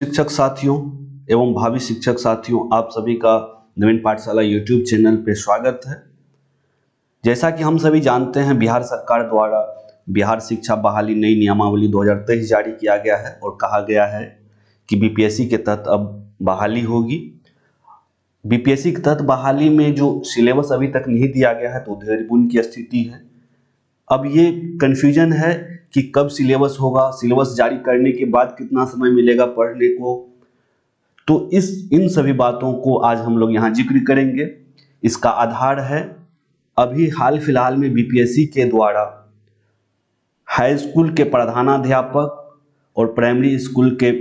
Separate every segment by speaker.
Speaker 1: शिक्षक साथियों एवं भावी शिक्षक साथियों, आप सभी का नवीन पाठशाला यूट्यूब चैनल पे स्वागत है। जैसा कि हम सभी जानते हैं, बिहार सरकार द्वारा बिहार शिक्षा बहाली नई नियमावली 2023 जारी किया गया है और कहा गया है कि बीपीएससी के तहत अब बहाली होगी। बीपीएससी के तहत बहाली में जो सिलेबस अभी तक नहीं दिया गया है तो देहरादून की स्थिति है। अब ये कन्फ्यूजन है कि कब सिलेबस होगा, सिलेबस जारी करने के बाद कितना समय मिलेगा पढ़ने को। तो इन सभी बातों को आज हम लोग यहाँ जिक्र करेंगे। इसका आधार है अभी हाल फिलहाल में बीपीएससी के द्वारा हाई स्कूल के प्रधानाध्यापक और प्राइमरी स्कूल के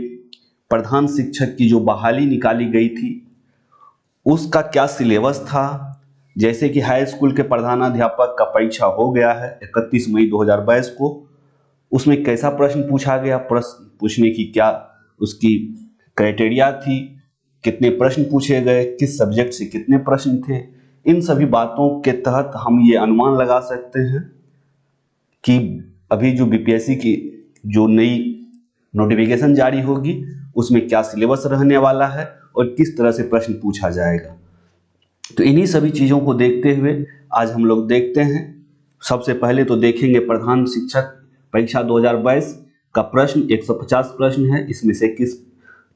Speaker 1: प्रधान शिक्षक की जो बहाली निकाली गई थी उसका क्या सिलेबस था। जैसे कि हाई स्कूल के प्रधानाध्यापक का परीक्षा हो गया है 31 मई 2022 को। उसमें कैसा प्रश्न पूछा गया, प्रश्न पूछने की क्या उसकी क्राइटेरिया थी, कितने प्रश्न पूछे गए, किस सब्जेक्ट से कितने प्रश्न थे। इन सभी बातों के तहत हम ये अनुमान लगा सकते हैं कि अभी जो बीपीएससी की जो नई नोटिफिकेशन जारी होगी उसमें क्या सिलेबस रहने वाला है और किस तरह से प्रश्न पूछा जाएगा। तो इन्हीं सभी चीज़ों को देखते हुए आज हम लोग देखते हैं। सबसे पहले तो देखेंगे प्रधान शिक्षक परीक्षा 2022 का प्रश्न 150 प्रश्न है, इसमें से किस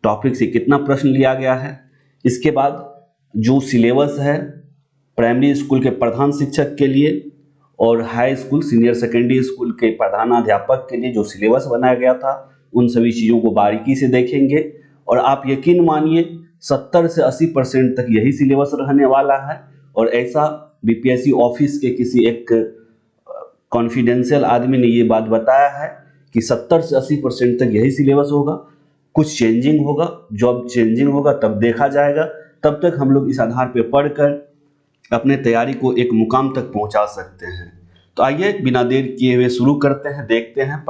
Speaker 1: टॉपिक से कितना प्रश्न लिया गया है। इसके बाद जो सिलेबस है प्राइमरी स्कूल के प्रधान शिक्षक के लिए और high school senior secondary school के प्रधानाध्यापक के लिए जो सिलेबस बनाया गया था उन सभी चीज़ों को बारीकी से देखेंगे। और आप यकीन मानिए 70 से 80% तक यही सिलेबस रहने वाला है। और ऐसा बीपीएससी ऑफिस के किसी एक कॉन्फिडेंशियल आदमी ने ये बात बताया है कि 70 से 80% तक यही सिलेबस होगा। कुछ चेंजिंग होगा, जब चेंजिंग होगा तब देखा जाएगा। तब तक हम लोग इस आधार पर पढ़कर अपने तैयारी को एक मुकाम तक पहुंचा सकते हैं। तो आइए बिना देर किए हुए शुरू करते हैं, देखते हैं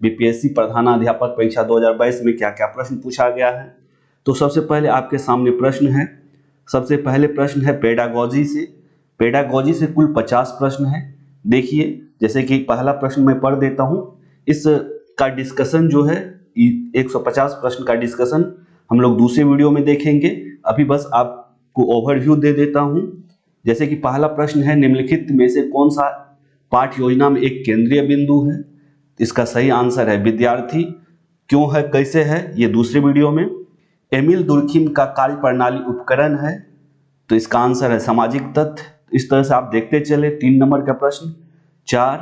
Speaker 1: बीपीएससी प्रधानाध्यापक परीक्षा 2022 में क्या क्या प्रश्न पूछा गया है। तो सबसे पहले आपके सामने प्रश्न है। सबसे पहले प्रश्न है पेडागोजी से। पेडागोजी से कुल 50 प्रश्न है। देखिए, जैसे कि पहला प्रश्न मैं पढ़ देता हूं। इस का डिस्कशन जो है 150 प्रश्न का डिस्कशन हम लोग दूसरे वीडियो में देखेंगे। अभी बस आपको ओवरव्यू दे देता हूं। जैसे कि पहला प्रश्न है, निम्नलिखित में से कौन सा पाठ योजना में एक केंद्रीय बिंदु है। इसका सही आंसर है विद्यार्थी। क्यों है, कैसे है, ये दूसरे वीडियो में। एमिल दुर्खिम का कार्य प्रणाली उपकरण है, तो इसका आंसर है सामाजिक तथ्य। इस तरह से आप देखते चले। 3 नंबर का प्रश्न, 4,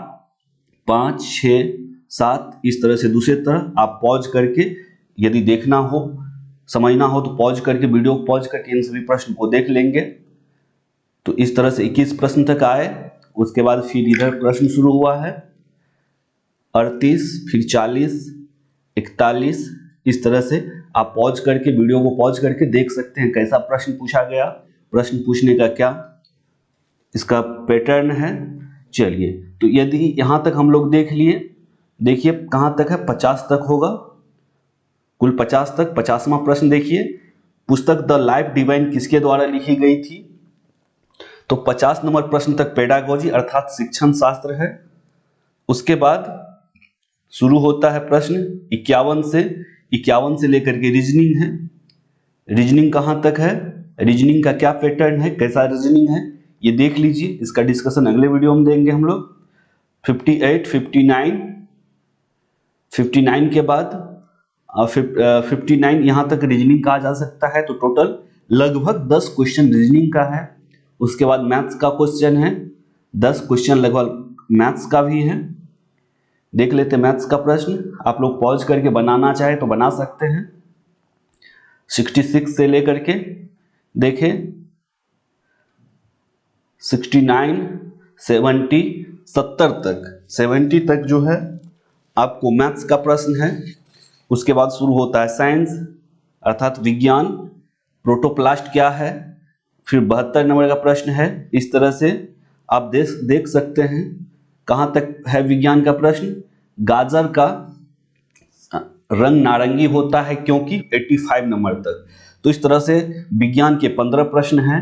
Speaker 1: 5, 6, 7, इस तरह से दूसरे तरह आप पॉज करके यदि देखना हो, समझना हो तो पॉज करके, वीडियो को पॉज करके इन सभी प्रश्न को देख लेंगे। तो इस तरह से 21 प्रश्न तक आए। उसके बाद फिर इधर प्रश्न शुरू हुआ है 38, फिर 40, 41, इस तरह से आप पॉज करके, वीडियो को पॉज करके देख सकते हैं कैसा प्रश्न पूछा गया, प्रश्न पूछने का क्या इसका पैटर्न है। चलिए, तो यदि यहां तक हम लोग देख लिए, देखिए कहां तक है, 50 तक होगा, कुल 50 तक। 50वां प्रश्न देखिए, पुस्तक द लाइफ डिवाइन किसके द्वारा लिखी गई थी। तो 50 नंबर प्रश्न तक पेडागोजी अर्थात शिक्षण शास्त्र है। उसके बाद शुरू होता है प्रश्न 51 से लेकर के रीजनिंग है। रीजनिंग कहां तक है, रीजनिंग का क्या पैटर्न है, कैसा रीजनिंग है, ये देख लीजिए। इसका डिस्कशन अगले वीडियो में देंगे हम लोग। 58, 59 के बाद 59 यहां तक रीजनिंग कहा जा सकता है। तो टोटल लगभग 10 क्वेश्चन रीजनिंग का है। उसके बाद मैथ्स का क्वेश्चन है, 10 क्वेश्चन लगभग मैथ्स का भी है। देख लेते मैथ्स का प्रश्न। आप लोग पॉज करके बनाना चाहे तो बना सकते हैं। 66 से लेकर के देखें 69, 70, 70 तक जो है आपको मैथ्स का प्रश्न है। उसके बाद शुरू होता है साइंस अर्थात विज्ञान, प्रोटोप्लास्ट क्या है। फिर 72 नंबर का प्रश्न है। इस तरह से आप देख सकते हैं कहां तक है विज्ञान का प्रश्न। गाजर का रंग नारंगी होता है क्योंकि 85 नंबर तक। तो इस तरह से विज्ञान के 15 प्रश्न हैं।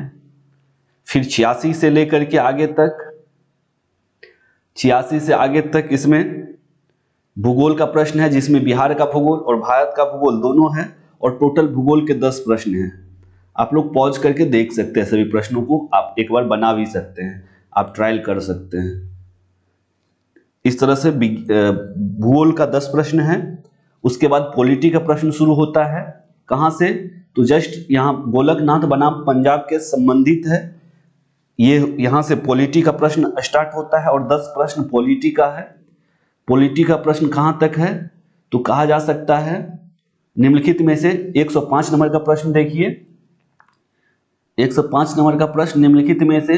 Speaker 1: फिर 86 से लेकर के आगे तक, 86 से आगे तक इसमें भूगोल का प्रश्न है जिसमें बिहार का भूगोल और भारत का भूगोल दोनों है। और टोटल भूगोल के 10 प्रश्न हैं। आप लोग पॉज करके देख सकते हैं सभी प्रश्नों को, आप एक बार बना भी सकते हैं, आप ट्रायल कर सकते हैं। इस तरह से भूगोल का 10 प्रश्न है। उसके बाद पॉलिटी का प्रश्न शुरू होता है। कहां से? तो जस्ट यहाँ गोलकनाथ बनाम पंजाब के संबंधित है, ये यहां से पॉलिटी का प्रश्न स्टार्ट होता है और 10 प्रश्न पॉलिटी का है। पॉलिटी का प्रश्न कहां तक है? तो कहा जा सकता है निम्नलिखित में से 105 नंबर का प्रश्न देखिए, 105 नंबर का प्रश्न, निम्नलिखित में से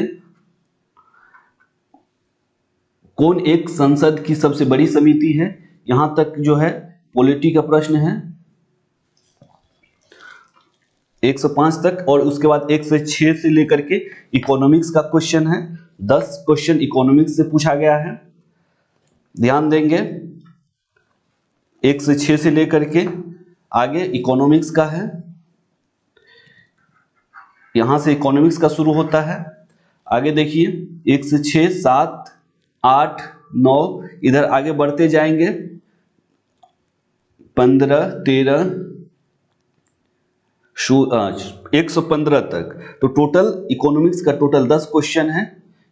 Speaker 1: कौन एक संसद की सबसे बड़ी समिति है? यहां तक जो है पॉलिटी का प्रश्न है 105 तक। और उसके बाद 1 से 6 से लेकर के इकोनॉमिक्स का क्वेश्चन है, 10 क्वेश्चन इकोनॉमिक्स से पूछा गया है। ध्यान देंगे 1 से 6 से लेकर के आगे इकोनॉमिक्स का है, यहां से इकोनॉमिक्स का शुरू होता है। आगे देखिए 1 से 6, 7, 8, 9, इधर आगे बढ़ते जाएंगे 15, 13, 115 तक। तो टोटल इकोनॉमिक्स का टोटल 10 क्वेश्चन है।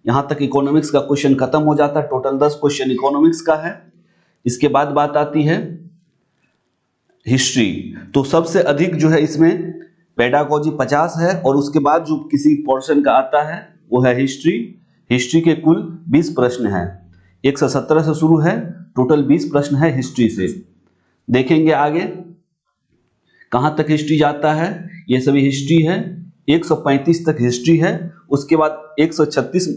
Speaker 1: यहां तक इकोनॉमिक्स का क्वेश्चन खत्म हो जाता है। टोटल 10 क्वेश्चन इकोनॉमिक्स का है। इसके बाद बात आती है हिस्ट्री। तो सबसे अधिक जो है इसमें पेडागोजी 50 है और उसके बाद जो किसी पोर्शन का आता है वो है हिस्ट्री। हिस्ट्री के कुल 20 प्रश्न हैं, 117 से शुरू है, टोटल 20 प्रश्न है हिस्ट्री से। देखेंगे आगे कहां तक हिस्ट्री जाता है। ये सभी हिस्ट्री है, 135 तक हिस्ट्री है। उसके बाद 136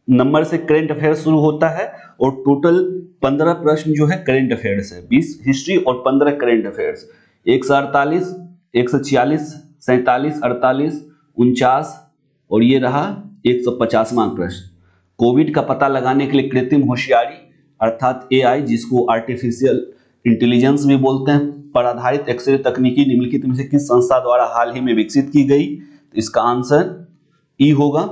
Speaker 1: नंबर से करंट अफेयर्स शुरू होता है और टोटल 15 प्रश्न जो है करंट अफेयर्स है, 20 हिस्ट्री और 15 करंट अफेयर्स। 148, 146, 47, 48, 49 और ये रहा 150वां प्रश्न। कोविड का पता लगाने के लिए कृत्रिम होशियारी अर्थात एआई, जिसको आर्टिफिशियल इंटेलिजेंस भी बोलते हैं, पर आधारित एक्सरे तकनीकी निम्नलिखित में से किस संस्था द्वारा हाल ही में विकसित की गई? तो इसका आंसर ई होगा।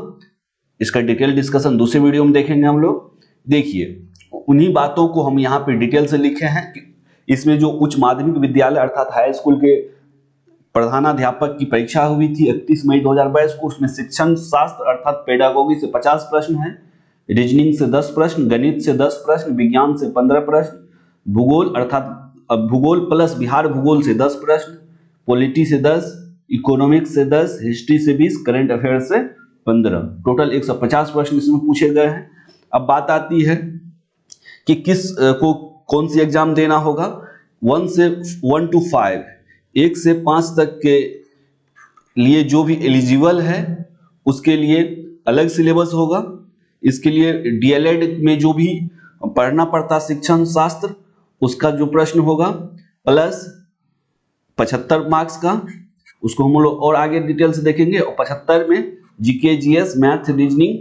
Speaker 1: इसका डिटेल डिस्कशन दूसरे वीडियो में देखेंगे हम लोग। देखिए उन्हीं बातों को हम यहाँ पे डिटेल से लिखे हैं कि इसमें जो उच्च माध्यमिक विद्यालय अर्थात हाई स्कूल के प्रधानाध्यापक की परीक्षा हुई थी 31 मई 2022 को, उसमें शिक्षण शास्त्र अर्थात पेडागोगी से 50 प्रश्न है, रीजनिंग से 10 प्रश्न, गणित से 10 प्रश्न, विज्ञान से 15 प्रश्न, भूगोल अर्थात भूगोल प्लस बिहार भूगोल से 10 प्रश्न, पॉलिटी से 10, इकोनॉमिक्स से 10, हिस्ट्री से 20, करंट अफेयर्स से 15, टोटल 150 प्रश्न इसमें पूछे गए हैं। अब बात आती है कि किस को कौन सी एग्जाम देना होगा। 1 to 5, 1 से 5 तक के लिए जो भी एलिजिबल है उसके लिए अलग सिलेबस होगा। इसके लिए डीएलएड में जो भी पढ़ना पड़ता शिक्षण शास्त्र उसका जो प्रश्न होगा प्लस 75 मार्क्स का, उसको हम लोग और आगे डिटेल से देखेंगे। और 75 में GK, GS, math, reasoning,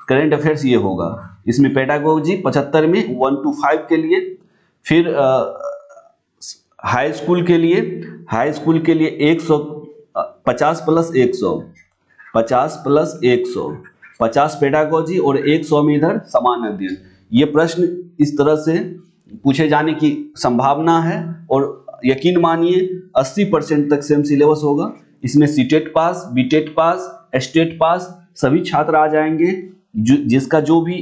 Speaker 1: current affairs ये होगा। इसमें पेडागोजी 75 में 1 to 5 के लिए। फिर हाई स्कूल के लिए 150 प्लस 100, 50 प्लस 100, 50 पेडागोजी और 100 में इधर समान अध्ययन। ये प्रश्न इस तरह से पूछे जाने की संभावना है और यकीन मानिए 80% तक सेम सिलेबस होगा। इसमें सीटेट पास, बीटेट पास, स्टेट पास सभी छात्र आ जाएंगे। जिसका जो भी,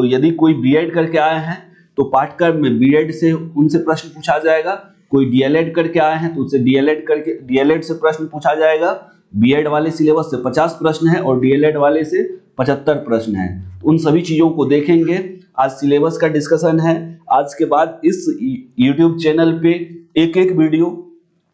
Speaker 1: यदि कोई बीएड करके आए हैं तो पाठ्यक्रम में बीएड से उनसे प्रश्न पूछा जाएगा, कोई डीएलएड करके आए हैं तो उससे डीएलएड से प्रश्न पूछा जाएगा। बीएड वाले सिलेबस से 50 प्रश्न है और डीएलएड वाले से 75 प्रश्न है। उन सभी चीजों को देखेंगे। आज सिलेबस का डिस्कशन है। आज के बाद इस YouTube चैनल पे एक वीडियो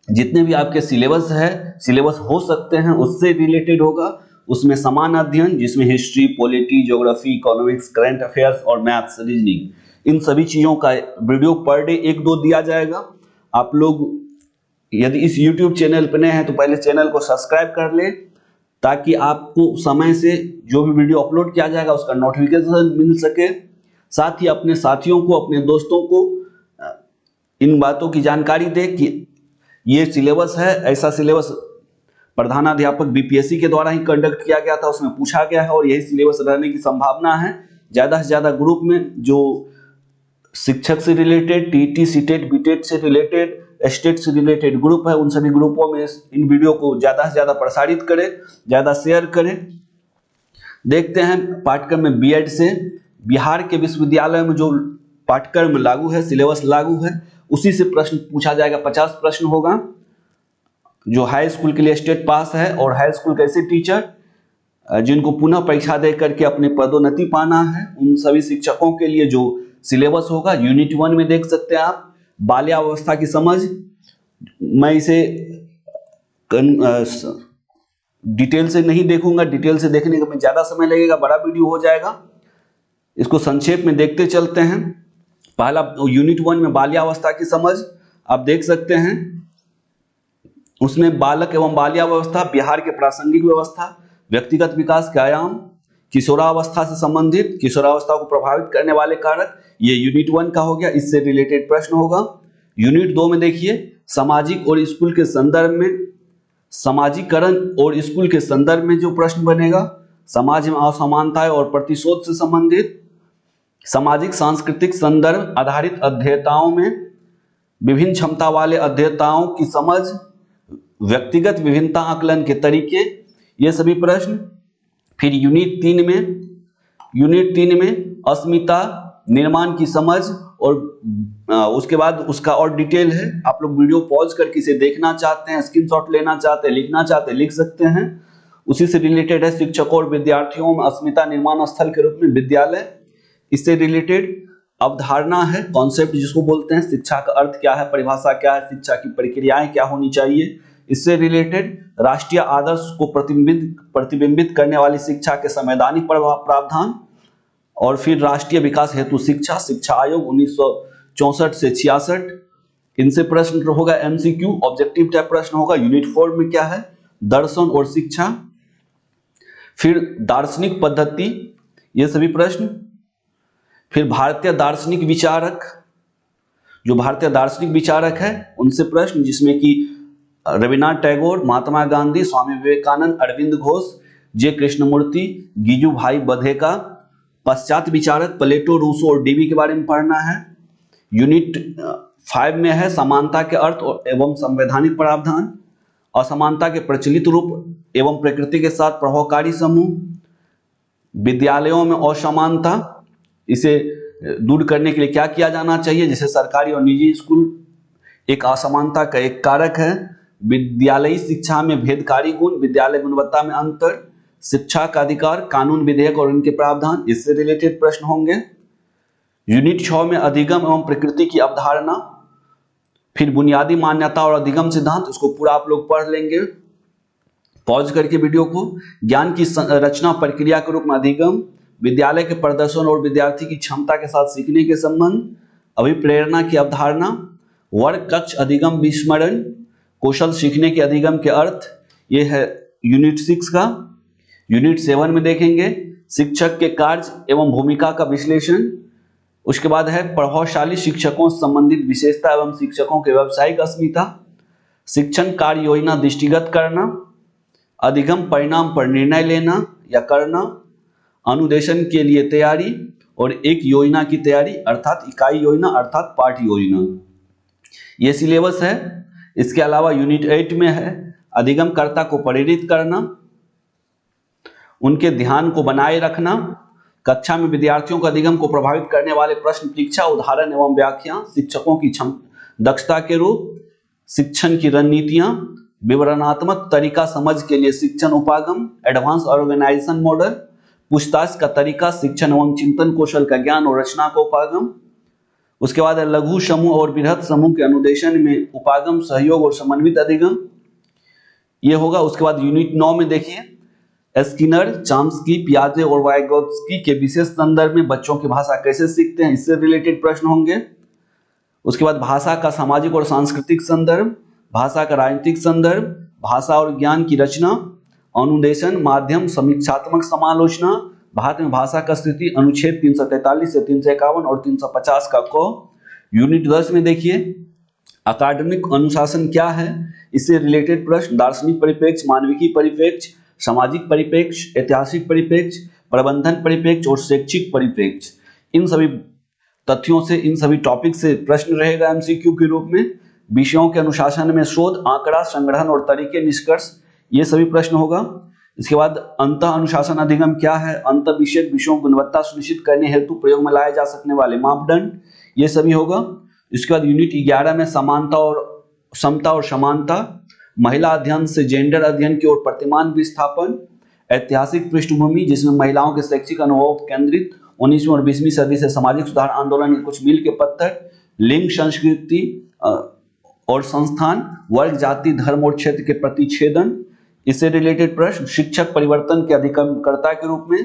Speaker 1: जितने भी आपके सिलेबस हो सकते हैं उससे रिलेटेड होगा। उसमें समान अध्ययन जिसमें history, polity, geography, economics, current affairs और मैथ्स, रीजनिंग, इन सभी चीजों का वीडियो पर डे 1-2 दिया जाएगा। आप लोग यदि इस YouTube चैनल पर नए हैं तो पहले चैनल को सब्सक्राइब कर ले ताकि आपको समय से जो भी वीडियो अपलोड किया जाएगा उसका नोटिफिकेशन मिल सके। साथ ही अपने साथियों को, अपने दोस्तों को इन बातों की जानकारी दे कि ये सिलेबस है। ऐसा सिलेबस प्रधानाध्यापक बीपीएससी के द्वारा ही कंडक्ट किया गया था, उसमें पूछा गया है और यही सिलेबस रहने की संभावना है। ज़्यादा से ज़्यादा ग्रुप में जो शिक्षक से रिलेटेड, टीटी, सीटेट, बीटेट से रिलेटेड स्टेट से रिलेटेड ग्रुप है उन सभी ग्रुपों में इन वीडियो को ज़्यादा से ज़्यादा प्रसारित करें, ज़्यादा शेयर करें। देखते हैं पाठ्यक्रम में बीएड से बिहार के विश्वविद्यालय में जो पाठ्यक्रम लागू है, सिलेबस लागू है, उसी से प्रश्न पूछा जाएगा। 50 प्रश्न होगा। जो हाई स्कूल के लिए स्टेट पास है और हाई स्कूल के ऐसे टीचर जिनको पुनः परीक्षा दे करके अपने पदोन्नति पाना है, उन सभी शिक्षकों के लिए जो सिलेबस होगा यूनिट 1 में देख सकते हैं आप। बाल्यावस्था की समझ, मैं इसे डिटेल से नहीं देखूंगा, डिटेल से देखने का में ज़्यादा समय लगेगा, बड़ा वीडियो हो जाएगा। इसको संक्षेप में देखते चलते हैं। पहला यूनिट 1 में बाल्यावस्था की समझ आप देख सकते हैं। उसमें बालक एवं बाल्यावस्था, बिहार के प्रासंगिक व्यवस्था, व्यक्तिगत विकास के आयाम, किशोरावस्था से संबंधित, किशोरावस्था को प्रभावित करने वाले कारक, ये यूनिट 1 का हो गया, इससे रिलेटेड प्रश्न होगा। यूनिट 2 में देखिए सामाजिक और स्कूल के संदर्भ में, सामाजिकरण और स्कूल के संदर्भ में जो प्रश्न बनेगा, समाज में असमानताएं और प्रतिशोध से संबंधित, सामाजिक सांस्कृतिक संदर्भ आधारित अध्येताओं में विभिन्न क्षमता वाले अध्येताओं की समझ, व्यक्तिगत विभिन्नता आकलन के तरीके, ये सभी प्रश्न। फिर यूनिट 3 में अस्मिता निर्माण की समझ, और उसके बाद उसका और डिटेल है। आप लोग वीडियो पॉज करके इसे देखना चाहते हैं, स्क्रीनशॉट लेना चाहते हैं, लिखना चाहते हैं, लिख सकते हैं। उसी से रिलेटेड है शिक्षकों और विद्यार्थियों में अस्मिता निर्माण स्थल के रूप में विद्यालय। इससे रिलेटेड अवधारणा है, कॉन्सेप्ट जिसको बोलते हैं, शिक्षा का अर्थ क्या है, परिभाषा क्या है, शिक्षा की प्रक्रियाएं क्या होनी चाहिए। इससे रिलेटेड राष्ट्रीय आदर्श को प्रतिबिंबित करने वाली शिक्षा के संवैधानिक प्रावधान, और फिर राष्ट्रीय विकास हेतु शिक्षा, शिक्षा आयोग 1964 से 66, इनसे प्रश्न होगा। एमसीक्यू ऑब्जेक्टिव टाइप प्रश्न होगा। यूनिट 4 में क्या है, दर्शन और शिक्षा। फिर दार्शनिक पद्धति, ये सभी प्रश्न। फिर भारतीय दार्शनिक विचारक, जो भारतीय दार्शनिक विचारक है उनसे प्रश्न, जिसमें कि रविन्द्रनाथ टैगोर, महात्मा गांधी, स्वामी विवेकानंद, अरविंद घोष, जे कृष्णमूर्ति, गिजू भाई बधेका। पश्चात विचारक प्लेटो, रूसो और डीवी के बारे में पढ़ना है। यूनिट 5 में है समानता के अर्थ एवं संवैधानिक प्रावधान, असमानता के प्रचलित रूप एवं प्रकृति के साथ प्रभावकारी समूह, विद्यालयों में असमानता, इसे दूर करने के लिए क्या किया जाना चाहिए, जैसे सरकारी और निजी स्कूल एक असमानता का एक कारक है। विद्यालयी शिक्षा में भेदकारी गुण, विद्यालय गुणवत्ता में अंतर, शिक्षा का अधिकार, कानून विधेयक और उनके प्रावधान, इससे रिलेटेड प्रश्न होंगे। यूनिट 6 में अधिगम एवं प्रकृति की अवधारणा, फिर बुनियादी मान्यता और अधिगम सिद्धांत, इसको पूरा आप लोग पढ़ लेंगे पॉज करके वीडियो को। ज्ञान की रचना प्रक्रिया के रूप में अधिगम, विद्यालय के प्रदर्शन और विद्यार्थी की क्षमता के साथ सीखने के संबंध, अभिप्रेरणा की अवधारणा, वर्ग कक्ष अधिगम विस्मरण, कौशल सीखने के अधिगम के अर्थ, ये है यूनिट 6 का। यूनिट 7 में देखेंगे शिक्षक के कार्य एवं भूमिका का विश्लेषण। उसके बाद है प्रभावशाली शिक्षकों से संबंधित विशेषता एवं शिक्षकों के व्यावसायिक अस्मिता, शिक्षण कार्य योजना दृष्टिगत करना, अधिगम परिणाम पर निर्णय लेना या करना, अनुदेशन के लिए तैयारी और एक योजना की तैयारी अर्थात इकाई योजना अर्थात पाठ योजना, ये सिलेबस है। इसके अलावा यूनिट 8 में है अधिगमकर्ता को प्रेरित करना, उनके ध्यान को बनाए रखना, कक्षा में विद्यार्थियों को अधिगम को प्रभावित करने वाले प्रश्न परीक्षा, उदाहरण एवं व्याख्या, शिक्षकों की दक्षता के रूप, शिक्षण की रणनीतियां, विवरणात्मक तरीका समझ के लिए शिक्षण उपागम, एडवांस ऑर्गेनाइजेशन मॉडल, पूछताछ का तरीका, शिक्षण एवं चिंतन कौशल का ज्ञान और रचना का उपागम। उसके बाद लघु समूह और बृहद समूह के अनुदेशन में उपागम, सहयोग और समन्वित अधिगम, ये होगा। उसके बाद यूनिट 9 में देखिए स्किनर, चॉम्स्की, पियाजे और वाइगोत्स्की के विशेष संदर्भ में बच्चों की भाषा कैसे सीखते हैं, इससे रिलेटेड प्रश्न होंगे। उसके बाद भाषा का सामाजिक और सांस्कृतिक संदर्भ, भाषा का राजनीतिक संदर्भ, भाषा और ज्ञान की रचना, अनुदेशन, माध्यम, समीक्षात्मक समालोचना, भारत में भाषा का स्थिति, अनुच्छेद 343 से 351 और 350 का क। यूनिट 10 में देखिए अकादमिक अनुशासन क्या है, इससे रिलेटेड प्रश्न, दार्शनिक परिप्रेक्ष्य, मानविकी परिप्रेक्ष्य, सामाजिक परिप्रेक्ष्य, ऐतिहासिक परिप्रेक्ष्य, प्रबंधन परिप्रेक्ष्य और शैक्षिक परिप्रेक्ष्य, इन सभी तथ्यों से, इन सभी टॉपिक से प्रश्न रहेगा एमसीक्यू के रूप में। विषयों के अनुशासन में शोध, आंकड़ा, संग्रहण और तरीके, निष्कर्ष, ये सभी प्रश्न होगा। इसके बाद अंत अनुशासन अधिगम क्या है? अंत विषयक विषयों की गुणवत्ता सुनिश्चित करने हेतु प्रयोग में लाए जा सकने वाले मापदंड, ये सभी होगा। इसके बाद यूनिट 11 में समानता और समता और समानता, महिला अध्ययन से जेंडर अध्ययन की ओर प्रतिमान विस्थापन, ऐतिहासिक पृष्ठभूमि जिसमें महिलाओं के शैक्षिक अनुभव केंद्रित, 19वीं और 20वीं सदी से सामाजिक सुधार आंदोलन के कुछ मील के पत्थर, लिंग, संस्कृति और संस्थान, वर्ग, जाति, धर्म और क्षेत्र के प्रतिच्छेदन, इससे रिलेटेड प्रश्न, शिक्षक परिवर्तन के अधिगमकर्ता के रूप में,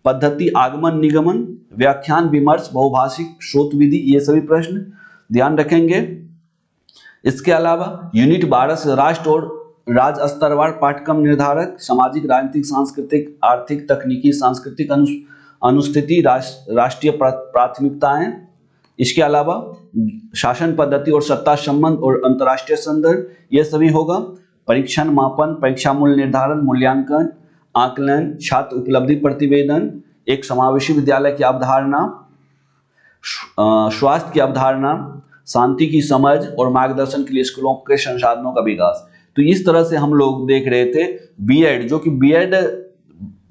Speaker 1: पद्धति, आगमन, निगमन, व्याख्यान, विमर्श, बहुभाषिक स्रोत विधि, ये सभी प्रश्न ध्यान रखेंगे। इसके अलावा यूनिट 12 से राष्ट्र और राज्य स्तरवार पाठ्यक्रम निर्धारक, सामाजिक, राजनीतिक, सांस्कृतिक, आर्थिक, तकनीकी, सांस्कृतिक अनुस्थिति, राष्ट्रीय प्राथमिकताएं। इसके अलावा शासन पद्धति और सत्ता संबंध और अंतर्राष्ट्रीय संदर्भ, यह सभी होगा। परीक्षण, मापन, परीक्षा मूल्य निर्धारण, मूल्यांकन, आकलन, छात्र उपलब्धि प्रतिवेदन, एक समावेशी विद्यालय की अवधारणा, स्वास्थ्य की अवधारणा, शांति की समझ और मार्गदर्शन के लिए स्कूलों के संसाधनों का विकास। तो इस तरह से हम लोग देख रहे थे बीएड, जो कि बीएड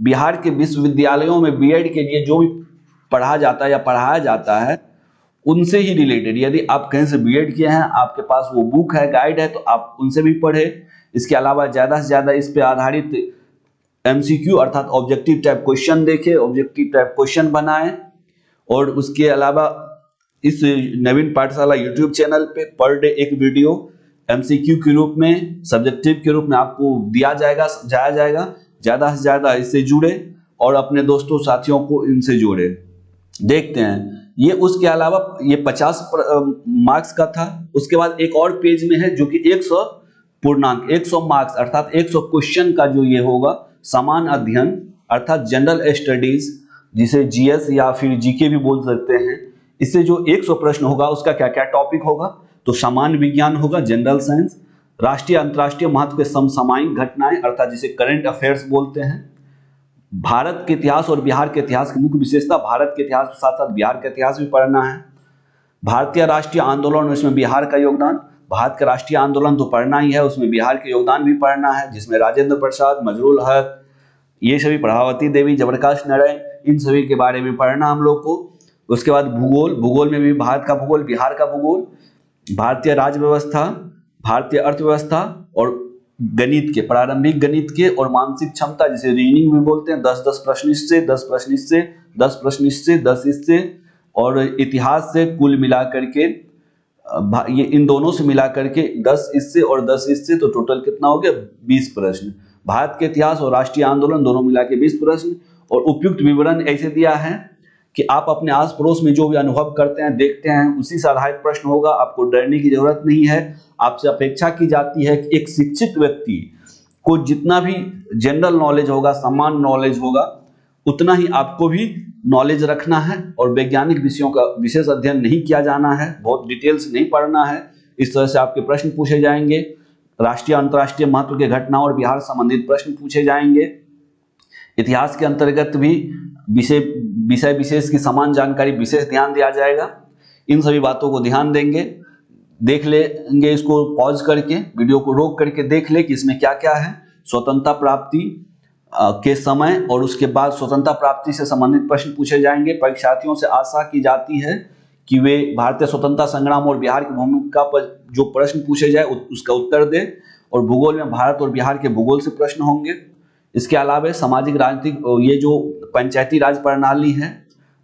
Speaker 1: बिहार के विश्वविद्यालयों में बीएड के लिए जो भी पढ़ा जाता है या पढ़ाया जाता है उनसे ही रिलेटेड, यदि आप कहीं से बीएड किए हैं, आपके पास वो बुक है, गाइड है, तो आप उनसे भी पढ़े। इसके अलावा ज़्यादा से ज़्यादा इस पे आधारित एमसीक्यू अर्थात ऑब्जेक्टिव टाइप क्वेश्चन देखें, ऑब्जेक्टिव टाइप क्वेश्चन बनाएं। और उसके अलावा इस नवीन पाठशाला यूट्यूब चैनल पे पर डे एक वीडियो एमसीक्यू के रूप में, सब्जेक्टिव के रूप में आपको दिया जाएगा, ज़्यादा से ज़्यादा इससे जुड़े और अपने दोस्तों साथियों को इनसे जोड़े। देखते हैं ये, उसके अलावा ये 50 मार्क्स का था। उसके बाद एक और पेज में है जो कि 100 मार्क्स अर्थात 100 क्वेश्चन का जो ये होगा, समान अध्ययन अर्थात जनरल स्टडीज, जिसे जीएस या फिर जीके भी बोल सकते हैं। इससे जो 100 प्रश्न होगा उसका क्या क्या टॉपिक होगा, तो सामान्य विज्ञान होगा, जनरल साइंस, राष्ट्रीय अंतर्राष्ट्रीय महत्व के समसामयिक घटनाएं अर्थात जिसे करंट अफेयर्स बोलते हैं, भारत के इतिहास और बिहार के इतिहास की मुख्य विशेषता, भारत के इतिहास के साथ साथ बिहार का इतिहास भी पढ़ना है, भारतीय राष्ट्रीय आंदोलन, उसमें बिहार का योगदान, भारत का राष्ट्रीय आंदोलन तो पढ़ना ही है, उसमें बिहार के योगदान भी पढ़ना है, जिसमें राजेंद्र प्रसाद, मजरूल हक, ये सभी, प्रभावती देवी, जयप्रकाश नारायण, इन सभी के बारे में पढ़ना हम लोग को। उसके बाद भूगोल में भी भारत का भूगोल, बिहार का भूगोल, भारतीय राज्य व्यवस्था, भारतीय अर्थव्यवस्था और गणित के, प्रारंभिक गणित के और मानसिक क्षमता जिसे रीजनिंग भी बोलते हैं, 10 प्रश्न इससे, 10 प्रश्न इससे, 10 प्रश्न इससे, 10 इससे, और इतिहास से कुल मिलाकर के ये इन दोनों से मिलाकर के 10 इससे और 10 इससे, तो टोटल कितना हो गया, 20 प्रश्न। भारत के इतिहास और राष्ट्रीय आंदोलन दोनों मिला के 20 प्रश्न। और उपयुक्त विवरण ऐसे दिया है कि आप अपने आस पड़ोस में जो भी अनुभव करते हैं, देखते हैं, उसी से आधारित प्रश्न होगा, आपको डरने की जरूरत नहीं है। आपसे अपेक्षा की जाती है कि एक शिक्षित व्यक्ति को जितना भी जनरल नॉलेज होगा, सामान्य नॉलेज होगा, उतना ही आपको भी नॉलेज रखना है और वैज्ञानिक विषयों का विशेष अध्ययन नहीं किया जाना है, बहुत डिटेल से नहीं पढ़ना है। इस तरह से आपके प्रश्न पूछे जाएंगे, राष्ट्रीय अंतर्राष्ट्रीय महत्व के घटनाओं और बिहार संबंधित प्रश्न पूछे जाएंगे। इतिहास के अंतर्गत भी विषय विशेष की समान जानकारी विशेष ध्यान दिया जाएगा। इन सभी बातों को ध्यान देंगे, देख लेंगे, इसको पॉज करके वीडियो को रोक करके देख ले कि इसमें क्या क्या है। स्वतंत्रता प्राप्ति के समय और उसके बाद स्वतंत्रता प्राप्ति से संबंधित प्रश्न पूछे जाएंगे। परीक्षार्थियों से आशा की जाती है कि वे भारतीय स्वतंत्रता संग्राम और बिहार की भूमिका पर जो प्रश्न पूछे जाए उसका उत्तर दे। और भूगोल में भारत और बिहार के भूगोल से प्रश्न होंगे। इसके अलावा सामाजिक राजनीतिक, ये जो पंचायती राज प्रणाली है,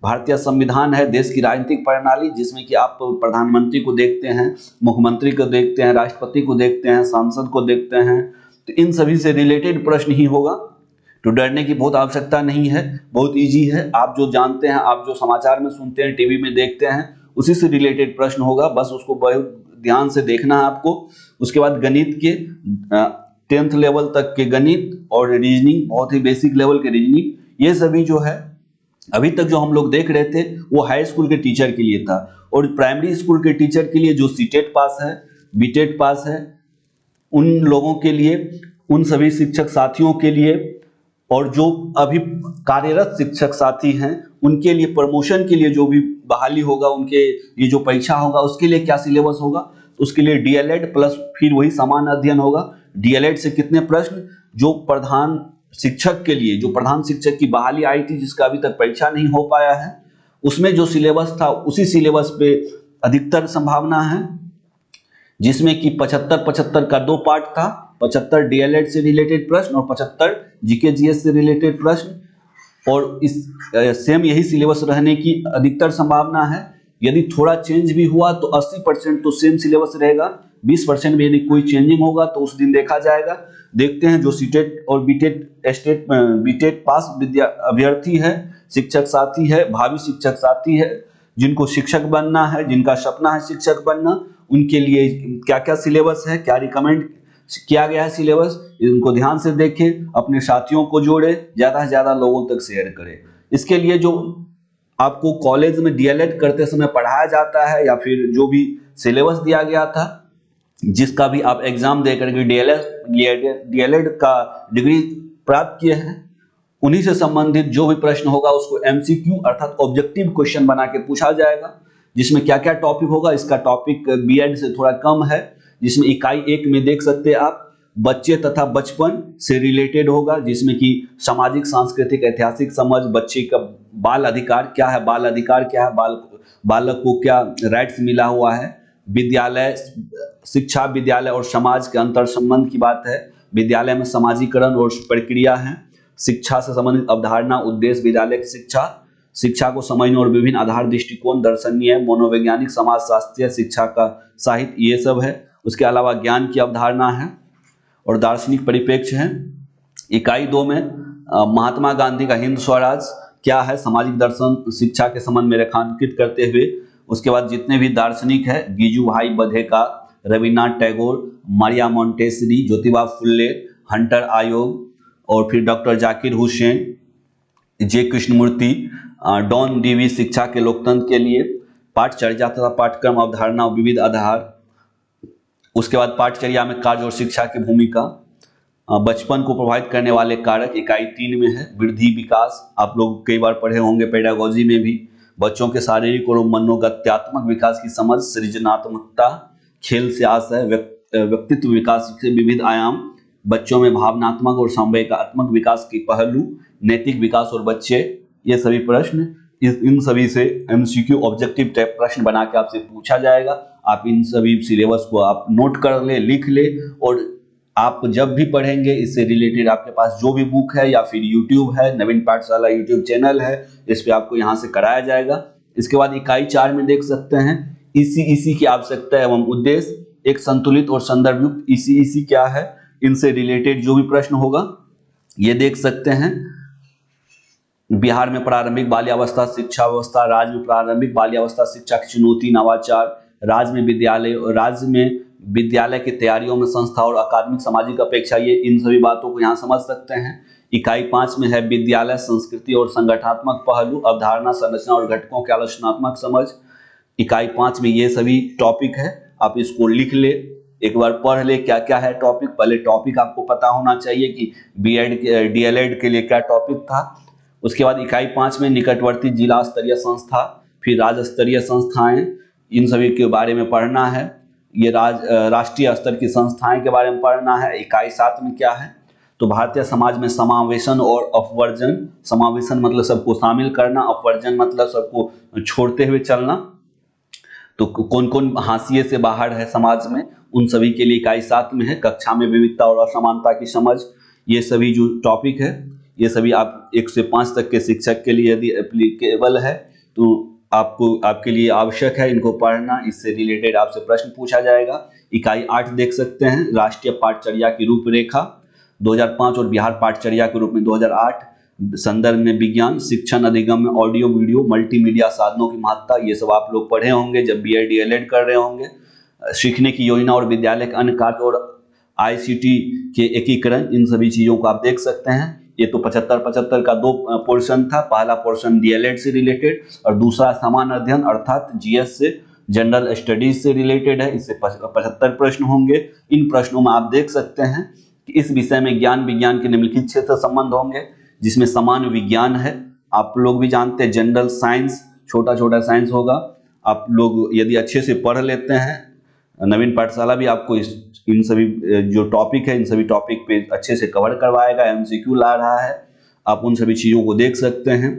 Speaker 1: भारतीय संविधान है, देश की राजनीतिक प्रणाली, जिसमें कि आप प्रधानमंत्री को देखते हैं, मुख्यमंत्री को देखते हैं, राष्ट्रपति को देखते हैं, सांसद को देखते हैं, तो इन सभी से रिलेटेड प्रश्न ही होगा। तो डरने की बहुत आवश्यकता नहीं है, बहुत इजी है। आप जो जानते हैं, आप जो समाचार में सुनते हैं, टीवी में देखते हैं, उसी से रिलेटेड प्रश्न होगा, बस उसको बहुत ध्यान से देखना है आपको। उसके बाद गणित के 10th लेवल तक के गणित और रीजनिंग, बहुत ही बेसिक लेवल के रीजनिंग, ये सभी जो है अभी तक जो हम लोग देख रहे थे वो हाई स्कूल के टीचर के लिए था। और प्राइमरी स्कूल के टीचर के लिए जो सीटेट पास है, बीटेट पास है, उन लोगों के लिए, उन सभी शिक्षक साथियों के लिए, और जो अभी कार्यरत शिक्षक साथी हैं उनके लिए प्रमोशन के लिए जो भी बहाली होगा, उनके ये जो परीक्षा होगा उसके लिए क्या सिलेबस होगा, उसके लिए डीएलएड प्लस फिर वही समान अध्ययन होगा। डीएलएड से कितने प्रश्न, जो प्रधान शिक्षक के लिए, जो प्रधान शिक्षक की बहाली आई थी जिसका अभी तक परीक्षा नहीं हो पाया है, उसमें जो सिलेबस था उसी सिलेबस पे अधिकतर संभावना है, जिसमें कि 75-75 का 2 पार्ट था, 75 डीएलएड से रिलेटेड प्रश्न और 75 जीके जीएस से रिलेटेड प्रश्न। और इस सेम यही सिलेबस रहने की अधिकतर संभावना है। यदि थोड़ा चेंज भी हुआ तो 80% तो सेम सिलेबस रहेगा, 20% में यदि कोई चेंजिंग होगा तो उस दिन देखा जाएगा। देखते हैं जो सीटेट और बीटेट पास अभ्यर्थी है, शिक्षक साथी है, भावी शिक्षक साथी है, जिनको शिक्षक बनना है, जिनका सपना है शिक्षक बनना, उनके लिए क्या क्या सिलेबस है, क्या रिकमेंड किया गया है सिलेबस, इनको ध्यान से देखें, अपने साथियों को जोड़े, ज्यादा से ज्यादा लोगों तक शेयर करें। इसके लिए जो आपको कॉलेज में डीएलएड करते समय पढ़ाया जाता है या फिर जो भी सिलेबस दिया गया था, जिसका भी आप एग्जाम दे करके डीएलएड का डिग्री प्राप्त किए हैं, उन्हीं से संबंधित जो भी प्रश्न होगा उसको एमसीक्यू अर्थात ऑब्जेक्टिव क्वेश्चन बना के पूछा जाएगा, जिसमें क्या क्या टॉपिक होगा। इसका टॉपिक बीएड से थोड़ा कम है, जिसमें इकाई 1 में देख सकते हैं आप बच्चे तथा बचपन से रिलेटेड होगा, जिसमें कि सामाजिक सांस्कृतिक ऐतिहासिक समझ, बच्चे का बाल अधिकार क्या है, बालक को क्या राइट्स मिला हुआ है, विद्यालय शिक्षा, विद्यालय और समाज के अंतर संबंध की बात है, विद्यालय में समाजीकरण और प्रक्रिया है, शिक्षा से संबंधित अवधारणा, उद्देश्य विद्यालय की शिक्षा को समझने और विभिन्न आधार दृष्टिकोण, दर्शनीय, मनोवैज्ञानिक, समाजशास्त्रीय शिक्षा का साहित्य, ये सब है। उसके अलावा ज्ञान की अवधारणा है और दार्शनिक परिप्रेक्ष्य है। इकाई 2 में महात्मा गांधी का हिंद स्वराज क्या है, सामाजिक दर्शन शिक्षा के संबंध में रेखांकित करते हुए। उसके बाद जितने भी दार्शनिक है, गिजू भाई बधेकर, Rabindranath Tagore, Maria Montessori, Jyotiba फुल्ले, Hunter आयोग और फिर डॉक्टर जाकिर हुसैन, जे कृष्णमूर्ति, डॉन डीवी, शिक्षा के लोकतंत्र के लिए, पाठचर्या तथा पाठ्यक्रम अवधारणा और विविध आधार। उसके बाद पाठचर्या में कार्य और शिक्षा की भूमिका, बचपन को प्रभावित करने वाले कारक इकाई 3 में है। वृद्धि विकास, आप लोग कई बार पढ़े होंगे पेडागोजी में भी, बच्चों के शारीरिक और मनोगत्यात्मक विकास की समझ, सृजनात्मकता, खेल से आशय, व्यक्तित्व विकास के विविध आयाम, बच्चों में भावनात्मक और संवेगात्मक विकास के पहलू, नैतिक विकास और बच्चे, ये सभी प्रश्न इन सभी से एमसीक्यू ऑब्जेक्टिव टाइप प्रश्न बना के आपसे पूछा जाएगा। आप इन सभी सिलेबस को आप नोट कर ले, लिख ले, और आप जब भी पढ़ेंगे इससे रिलेटेड आपके पास जो भी बुक है या फिर यूट्यूब है, नवीन पाठशाला यूट्यूब चैनल है, इस पे आपको यहाँ से कराया जाएगा। इसके बाद इकाई 4 में देख सकते हैं इसी की आवश्यकता एवं उद्देश्य, एक संतुलित और संदर्भयुक्त इसी क्या है, इनसे रिलेटेड जो भी प्रश्न होगा ये देख सकते हैं। बिहार में प्रारंभिक बाल्यावस्था शिक्षा व्यवस्था, राज्य में प्रारंभिक बाल्यावस्था शिक्षा की चुनौती, नवाचार, राज्य में विद्यालय की तैयारियों में संस्था और अकादमिक सामाजिक अपेक्षा, ये इन सभी बातों को यहाँ समझ सकते हैं। इकाई 5 में है विद्यालय संस्कृति और संगठनात्मक पहलू, अवधारणा, संरचना और घटकों की आलोचनात्मक समझ। इकाई 5 में ये सभी टॉपिक है, आप इसको लिख ले, एक बार पढ़ ले क्या क्या है टॉपिक। पहले टॉपिक आपको पता होना चाहिए कि बीएड डीएलएड के लिए क्या टॉपिक था। उसके बाद इकाई 5 में निकटवर्ती जिला स्तरीय संस्था, फिर राज्य स्तरीय संस्थाएं, इन सभी के बारे में पढ़ना है। ये राष्ट्रीय स्तर की संस्थाएं के बारे में पढ़ना है। इकाई 7 में क्या है, तो भारतीय समाज में समावेशन और अपवर्जन। समावेशन मतलब सबको शामिल करना, अपवर्जन मतलब सबको छोड़ते हुए चलना। तो कौन कौन हाशिए से बाहर है समाज में, उन सभी के लिए इकाई 7 में है। कक्षा में विविधता और असमानता की समझ, ये सभी जो टॉपिक है ये सभी आप 1 से 5 तक के शिक्षक के लिए यदि एप्लीकेबल है तो आपके लिए आवश्यक है इनको पढ़ना। इससे रिलेटेड आपसे प्रश्न पूछा जाएगा। इकाई 8 देख सकते हैं, राष्ट्रीय पाठचर्या की रूपरेखा 2005 और बिहार पाठचर्या के रूप में 2008, संदर्भ में विज्ञान, शिक्षण अधिगम में ऑडियो वीडियो मल्टीमीडिया साधनों की महत्ता, ये सब आप लोग पढ़े होंगे जब बीएड डीएलएड कर रहे होंगे। सीखने की योजना और विद्यालय के अन्य कार्य और आईसीटी के एकीकरण, इन सभी चीजों को आप देख सकते हैं। ये तो 75 का 2 पोर्शन था, पहला पोर्शन डीएलएड से रिलेटेड और दूसरा समान अध्ययन अर्थात जीएस से, जनरल स्टडीज से रिलेटेड है। इससे 75 प्रश्न होंगे। इन प्रश्नों में आप देख सकते हैं कि इस विषय में ज्ञान विज्ञान के निम्नलिखित क्षेत्र संबंध होंगे, जिसमें समान विज्ञान है, आप लोग भी जानते हैं। जनरल साइंस, छोटा छोटा साइंस होगा, आप लोग यदि अच्छे से पढ़ लेते हैं नवीन पाठशाला भी आपको इन सभी जो टॉपिक है इन सभी टॉपिक पे अच्छे से कवर करवाएगा। एमसीक्यू ला रहा है, आप उन सभी चीज़ों को देख सकते हैं।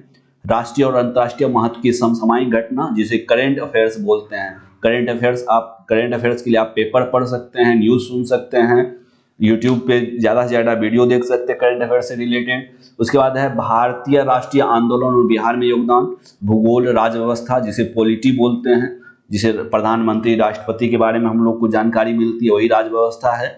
Speaker 1: राष्ट्रीय और अंतर्राष्ट्रीय महत्व की समसामयिक घटना, जिसे करंट अफेयर्स बोलते हैं। करंट अफेयर्स के लिए आप पेपर पढ़ सकते हैं, न्यूज़ सुन सकते हैं, यूट्यूब पे ज़्यादा से ज़्यादा वीडियो देख सकते हैं करंट अफेयर से रिलेटेड। उसके बाद है भारतीय राष्ट्रीय आंदोलन और बिहार में योगदान। भूगोल, राजव्यवस्था, जिसे पॉलिटी बोलते हैं, जिसे प्रधानमंत्री राष्ट्रपति के बारे में हम लोग को जानकारी मिलती है, वही राजव्यवस्था है।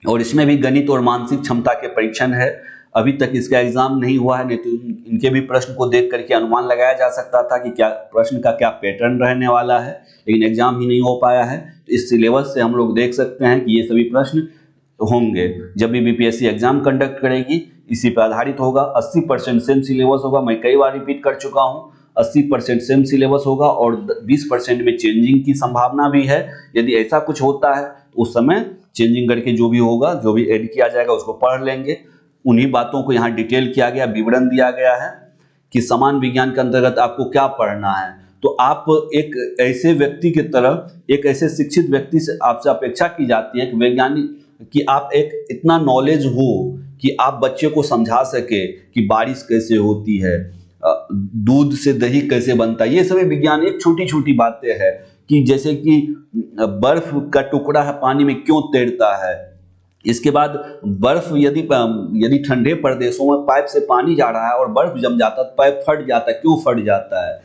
Speaker 1: और इसमें भी गणित और मानसिक क्षमता के परीक्षण है। अभी तक इसका एग्जाम नहीं हुआ है, नहीं तो इनके भी प्रश्न को देख करके अनुमान लगाया जा सकता था कि क्या प्रश्न का क्या पैटर्न रहने वाला है, लेकिन एग्जाम ही नहीं हो पाया है। तो इस सिलेबस से हम लोग देख सकते हैं कि ये सभी प्रश्न होंगे। जब भी बीपीएससी एग्जाम कंडक्ट करेगी इसी पर आधारित होगा। 80% सेम सिलेबस होगा, मैं कई बार रिपीट कर चुका हूँ। 80% सेम सिलेबस होगा और 20% में चेंजिंग की संभावना भी है। यदि ऐसा कुछ होता है तो उस समय चेंजिंग करके जो भी होगा, जो भी ऐड किया जाएगा उसको पढ़ लेंगे। उन्हीं बातों को यहाँ डिटेल किया गया, विवरण दिया गया है कि समान विज्ञान के अंतर्गत आपको क्या पढ़ना है। तो आप एक ऐसे व्यक्ति की तरह, एक ऐसे शिक्षित व्यक्ति से आपसे अपेक्षा की जाती है, एक वैज्ञानिक, कि आप एक इतना नॉलेज हो कि आप बच्चे को समझा सके कि बारिश कैसे होती है, दूध से दही कैसे बनता है। ये सभी विज्ञान एक छोटी छोटी बातें हैं कि जैसे कि बर्फ का टुकड़ा है पानी में क्यों तैरता है। इसके बाद बर्फ यदि ठंडे प्रदेशों में पाइप से पानी जा रहा है और बर्फ जम जाता है तो पाइप फट जाता है, क्यों फट जाता है।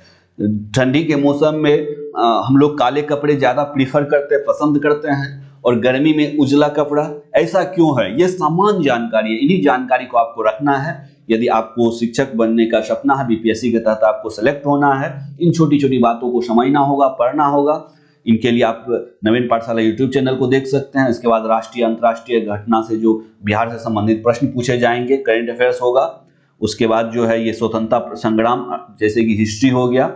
Speaker 1: ठंडी के मौसम में हम लोग काले कपड़े ज़्यादा प्रीफर करते हैं, पसंद करते हैं, और गर्मी में उजला कपड़ा, ऐसा क्यों है। ये सामान्य जानकारी है, इन्हीं जानकारी को आपको रखना है। यदि आपको शिक्षक बनने का सपना है, बीपीएससी के तहत आपको सेलेक्ट होना है, इन छोटी छोटी बातों को समझना होगा, पढ़ना होगा। इनके लिए आप नवीन पाठशाला यूट्यूब चैनल को देख सकते हैं। इसके बाद राष्ट्रीय अंतर्राष्ट्रीय घटना से जो बिहार से संबंधित प्रश्न पूछे जाएंगे, करंट अफेयर्स होगा। उसके बाद जो है ये स्वतंत्रता संग्राम, जैसे कि हिस्ट्री हो गया।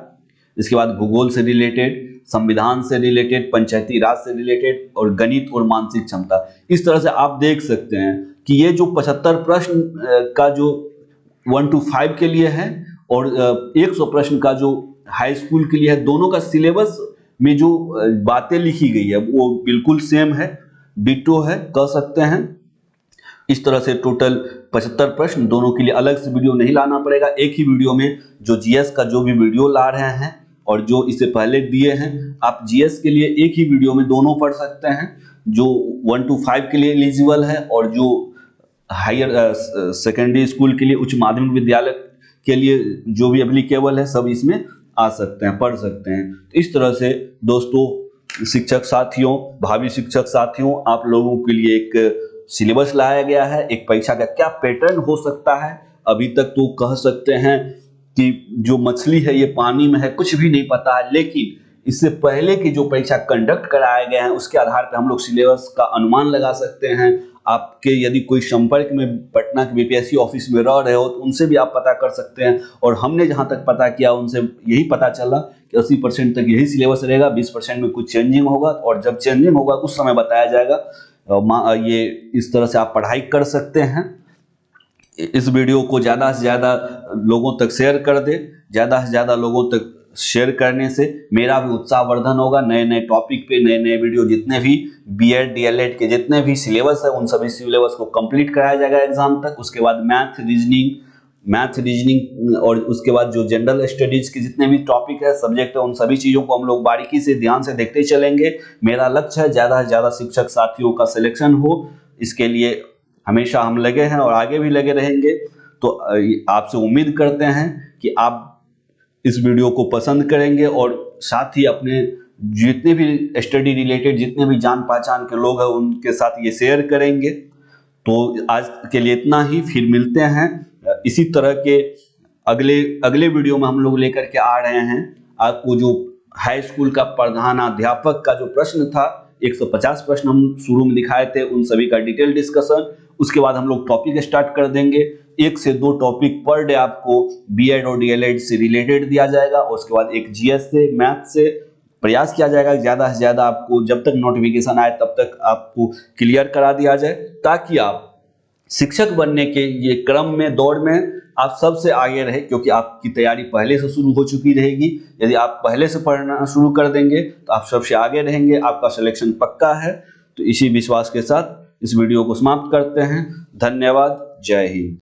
Speaker 1: इसके बाद भूगोल से रिलेटेड, संविधान से रिलेटेड, पंचायती राज से रिलेटेड, और गणित और मानसिक क्षमता। इस तरह से आप देख सकते हैं कि ये जो 75 प्रश्न का जो 1 to 5 के लिए है और 100 प्रश्न का जो हाई स्कूल के लिए है, दोनों का सिलेबस में जो बातें लिखी गई है वो बिल्कुल सेम है, डिटो है, कह सकते हैं। इस तरह से टोटल 75 प्रश्न, दोनों के लिए अलग से वीडियो नहीं लाना पड़ेगा। एक ही वीडियो में जो जीएस का जो भी वीडियो ला रहे हैं और जो इससे पहले दिए हैं, आप जीएस के लिए एक ही वीडियो में दोनों पढ़ सकते हैं। जो 1 to 5 के लिए एलिजिबल है और जो हायर सेकेंडरी स्कूल के लिए, उच्च माध्यमिक विद्यालय के लिए जो भी एप्लीकेबल है, सब इसमें आ सकते हैं, पढ़ सकते हैं। तो इस तरह से दोस्तों, शिक्षक साथियों, भावी शिक्षक साथियों, आप लोगों के लिए एक सिलेबस लाया गया है। एक परीक्षा का क्या पैटर्न हो सकता है, अभी तक तो कह सकते हैं कि जो मछली है ये पानी में है, कुछ भी नहीं पता है। लेकिन इससे पहले की जो परीक्षा कंडक्ट कराए गए हैं उसके आधार पर हम लोग सिलेबस का अनुमान लगा सकते हैं। आपके यदि कोई संपर्क में पटना के बीपीएससी ऑफिस में रह रहे हो तो उनसे भी आप पता कर सकते हैं। और हमने जहां तक पता किया उनसे यही पता चला कि 80% तक यही सिलेबस रहेगा, 20% में कुछ चेंजिंग होगा, और जब चेंजिंग होगा उस समय बताया जाएगा। ये इस तरह से आप पढ़ाई कर सकते हैं। इस वीडियो को ज़्यादा से ज़्यादा लोगों तक शेयर कर दे। ज़्यादा से ज़्यादा लोगों तक शेयर करने से मेरा भी उत्साहवर्धन होगा। नए नए टॉपिक पे नए नए वीडियो, जितने भी बीएड डीएलएड के जितने भी सिलेबस है उन सभी सिलेबस को कंप्लीट कराया जाएगा एग्जाम तक। उसके बाद मैथ रीजनिंग और उसके बाद जो जनरल स्टडीज के जितने भी टॉपिक है, सब्जेक्ट है, उन सभी चीज़ों को हम लोग बारीकी से ध्यान से देखते चलेंगे। मेरा लक्ष्य है ज़्यादा से ज़्यादा शिक्षक साथियों का सिलेक्शन हो। इसके लिए हमेशा हम लगे हैं और आगे भी लगे रहेंगे। तो आपसे उम्मीद करते हैं कि आप इस वीडियो को पसंद करेंगे और साथ ही अपने जितने भी स्टडी रिलेटेड जितने भी जान पहचान के लोग हैं उनके साथ ये शेयर करेंगे। तो आज के लिए इतना ही, फिर मिलते हैं इसी तरह के अगले वीडियो में। हम लोग लेकर के आ रहे हैं आपको जो हाई स्कूल का प्रधानाध्यापक का जो प्रश्न था, 150 प्रश्न हम शुरू में दिखाए थे, उन सभी का डिटेल डिस्कशन। उसके बाद हम लोग टॉपिक स्टार्ट कर देंगे। 1 से 2 टॉपिक पर डे आपको बीएड और डीएलएड से रिलेटेड दिया जाएगा। उसके बाद एक जीएस से, मैथ से प्रयास किया जाएगा ज़्यादा से ज़्यादा आपको जब तक नोटिफिकेशन आए तब तक आपको क्लियर करा दिया जाए, ताकि आप शिक्षक बनने के ये क्रम में, दौड़ में आप सबसे आगे रहे, क्योंकि आपकी तैयारी पहले से शुरू हो चुकी रहेगी। यदि आप पहले से पढ़ना शुरू कर देंगे तो आप सबसे आगे रहेंगे, आपका सिलेक्शन पक्का है। तो इसी विश्वास के साथ इस वीडियो को समाप्त करते हैं। धन्यवाद। जय हिंद।